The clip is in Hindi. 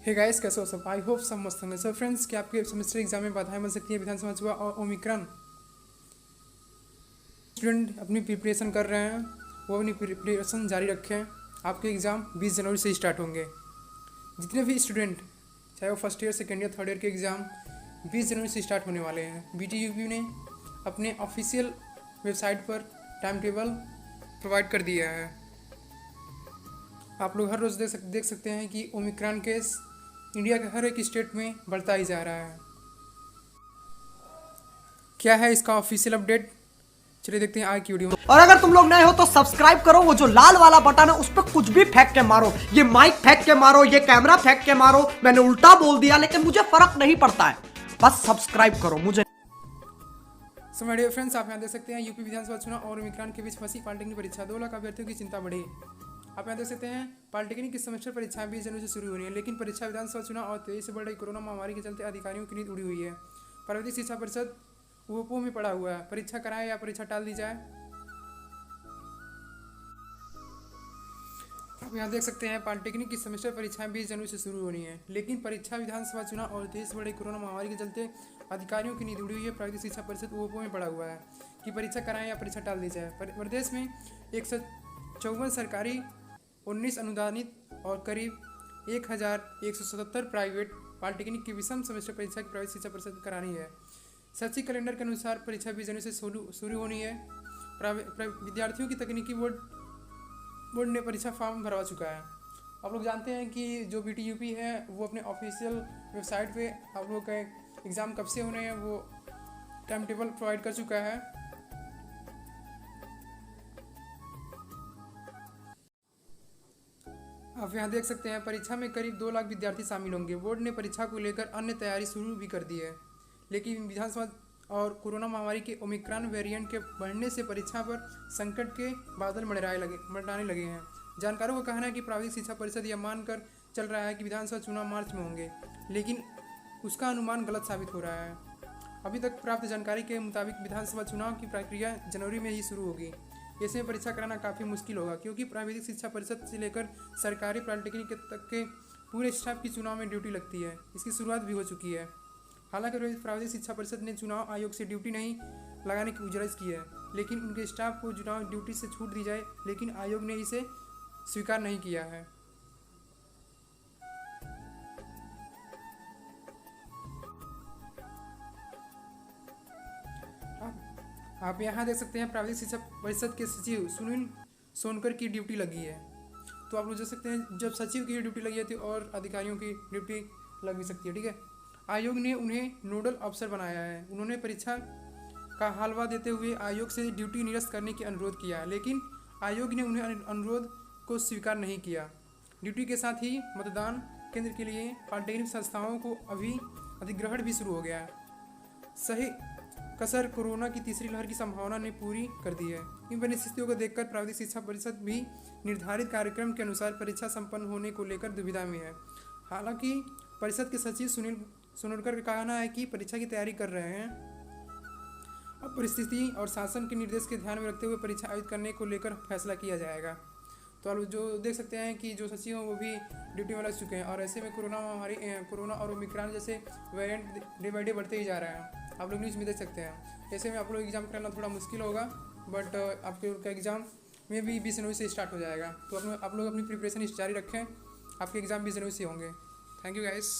हे गाइस, कैसे हो सब? आई होप सब मस्त होंगे। सो फ्रेंड्स, क्या आपके सेमेस्टर एग्जाम में बाधाएं बन सकती है विधानसभा चुनाव और ओमिक्रॉन? स्टूडेंट अपनी प्रिपरेशन कर रहे हैं, वो अपनी प्रिपरेशन जारी रखें। आपके एग्ज़ाम 20 जनवरी से स्टार्ट होंगे। जितने भी स्टूडेंट, चाहे वो first year, second year, third year के एग्ज़ाम 20 जनवरी से स्टार्ट होने वाले हैं। BTUP ने अपने ऑफिशियल वेबसाइट पर टाइम टेबल प्रोवाइड कर दिया है। आप लोग हर रोज़ देख सकते हैं कि ओमिक्रॉन केस इंडिया के हर एक स्टेट में बढ़ता ही जा रहा है। क्या है इसका ऑफिशियल अपडेट? चलिए देखते हैं आज की वीडियो में। और अगर तुम लोग नए हो तो सब्सक्राइब करो, वो जो लाल वाला बटन है उस पर कुछ भी फेंक के मारो, ये माइक फेंक के मारो, ये कैमरा फेंक के मारो। मैंने उल्टा बोल दिया लेकिन मुझे फर्क नहीं पड़ता है, बस सब्सक्राइब करो मुझे। सो माय डियर फ्रेंड्स, आप यहाँ देख सकते हैं यूपी विधानसभा चुनाव और ओमिक्रॉन के बीच फंसी पॉलिटेक्निक परीक्षा, 2 लाख अभ्यर्थियों की चिंता बढ़ी। आप यहाँ देख सकते हैं पॉलिटेक्निक की सेमेस्टर परीक्षा 20 जनवरी से शुरू हो रही है, लेकिन परीक्षा विधानसभा चुनाव और तेजी से बढ़ रही कोरोना महामारी के चलते अधिकारियों की नींद उड़ी हुई है। प्राविधिक शिक्षा परिषद ऊपो में पड़ा हुआ है। परीक्षा कराएं या परीक्षा टाल दी जाए? आप यहाँ देख सकते हैं पॉलिटेक्निक की सेमेस्टर परीक्षाएं 20 जनवरी से शुरू हो रही हैं, लेकिन परीक्षा विधानसभा चुनाव और तेज बड़े कोरोना महामारी के चलते अधिकारियों की नींद उड़ी हुई है। प्राविधिक शिक्षा परिषद ऊपो में पड़ा हुआ है कि परीक्षा कराएं या परीक्षा टाल दी जाए। प्रदेश में 154 सरकारी, 19 अनुदानित और करीब 1177 प्राइवेट पॉलिटेक्निक की विषम सेमेस्टर परीक्षा की प्राइवेट शिक्षा परिषद करानी है। शैक्षिक कैलेंडर के अनुसार परीक्षा 20 जनवरी से शुरू होनी है। विद्यार्थियों की तकनीकी बोर्ड ने परीक्षा फॉर्म भरवा चुका है। आप लोग जानते हैं कि जो BTUP है वो अपने ऑफिशियल वेबसाइट पे आप लोग का एग्ज़ाम कब से होने हैं वो टाइम टेबल प्रोवाइड कर चुका है। आप यहाँ देख सकते हैं परीक्षा में करीब 2 लाख विद्यार्थी शामिल होंगे। बोर्ड ने परीक्षा को लेकर अन्य तैयारी शुरू भी कर दी है, लेकिन विधानसभा और कोरोना महामारी के ओमिक्रॉन वेरिएंट के बढ़ने से परीक्षा पर संकट के बादल मंडराने लगे हैं। जानकारों का कहना है कि प्राविधिक शिक्षा परिषद यह मानकर चल रहा है कि विधानसभा चुनाव मार्च में होंगे, लेकिन उसका अनुमान गलत साबित हो रहा है। अभी तक प्राप्त जानकारी के मुताबिक विधानसभा चुनाव की प्रक्रिया जनवरी में ही शुरू होगी। ऐसे में परीक्षा कराना काफ़ी मुश्किल होगा, क्योंकि प्राविधिक शिक्षा परिषद से लेकर सरकारी पॉलिटेक्निक तक के पूरे स्टाफ की चुनाव में ड्यूटी लगती है। इसकी शुरुआत भी हो चुकी है। हालांकि प्राविधिक शिक्षा परिषद ने चुनाव आयोग से ड्यूटी नहीं लगाने की गुजारिश की है, लेकिन उनके स्टाफ को चुनाव ड्यूटी से छूट दी जाए, लेकिन आयोग ने इसे स्वीकार नहीं किया है। आप यहाँ देख सकते हैं प्राविधिक शिक्षा परिषद के सचिव सुनील सोनकर की ड्यूटी लगी है। तो आप लोग देख सकते हैं जब सचिव की ड्यूटी लगी थी और अधिकारियों की ड्यूटी लग भी सकती है, ठीक है। आयोग ने उन्हें नोडल अफसर बनाया है। उन्होंने परीक्षा का हलवा देते हुए आयोग से ड्यूटी निरस्त करने की अनुरोध किया, लेकिन आयोग ने उन्हें अनुरोध को स्वीकार नहीं किया। ड्यूटी के साथ ही मतदान केंद्र के लिए पॉलिटेक्निक संस्थाओं को अभी अधिग्रहण भी शुरू हो गया है। सही कसर कोरोना की तीसरी लहर की संभावना ने पूरी कर दी है। इन परिस्थितियों को देखकर प्राविधिक शिक्षा परिषद भी निर्धारित कार्यक्रम के अनुसार परीक्षा संपन्न होने को लेकर दुविधा में है। हालांकि परिषद के सचिव सुनील सोनकर का कहना है कि परीक्षा की तैयारी कर रहे हैं। अब परिस्थिति और शासन के निर्देश के ध्यान में रखते हुए परीक्षा आयोजित करने को लेकर फैसला किया जाएगा। तो आप जो देख सकते हैं कि जो सचिव हैं वो भी ड्यूटी में लग चुके हैं, और ऐसे में कोरोना और ओमिक्रॉन जैसे वेरिएंट डे बाई डे बढ़ते ही जा रहे हैं। आप लोग न्यूज़ में देख सकते हैं। ऐसे में आप लोग एग्ज़ाम करना थोड़ा मुश्किल होगा, बट आपके एग्ज़ाम में भी 20 जनवरी से स्टार्ट हो जाएगा। तो आप लोग अपनी प्रिपरेशन जारी रखें, आपके एग्ज़ाम 20 जनवरी से होंगे। Thank you guys.